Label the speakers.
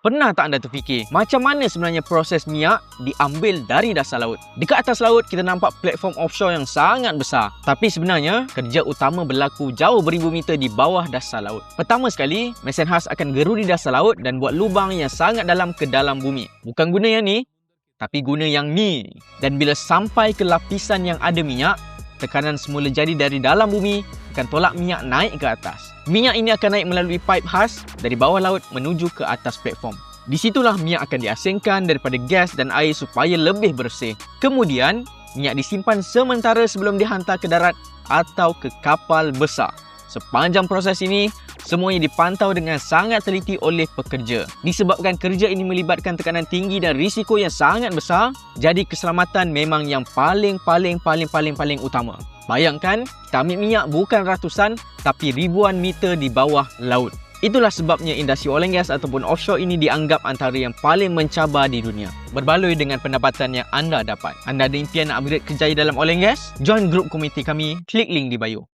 Speaker 1: Pernah tak anda terfikir macam mana sebenarnya proses minyak diambil dari dasar laut? Dekat atas laut kita nampak platform offshore yang sangat besar. Tapi sebenarnya kerja utama berlaku jauh beribu meter di bawah dasar laut. Pertama sekali, mesin khas akan gerudi dasar laut dan buat lubang yang sangat dalam ke dalam bumi. Bukan guna yang ni, tapi guna yang ni. Dan bila sampai ke lapisan yang ada minyak, tekanan semula jadi dari dalam bumi akan tolak minyak naik ke atas. Minyak ini akan naik melalui pipe khas dari bawah laut menuju ke atas platform. Di situlah minyak akan diasingkan daripada gas dan air supaya lebih bersih. Kemudian, minyak disimpan sementara sebelum dihantar ke darat atau ke kapal besar. Sepanjang proses ini, semuanya dipantau dengan sangat teliti oleh pekerja. Disebabkan kerja ini melibatkan tekanan tinggi dan risiko yang sangat besar, jadi keselamatan memang yang paling utama. Bayangkan, kita ambil minyak bukan ratusan, tapi ribuan meter di bawah laut. Itulah sebabnya industri oil and gas ataupun offshore ini dianggap antara yang paling mencabar di dunia. Berbaloi dengan pendapatan yang anda dapat. Anda ada impian nak upgrade kerjaya dalam oil and gas? Join grup komuniti kami, klik link di bio.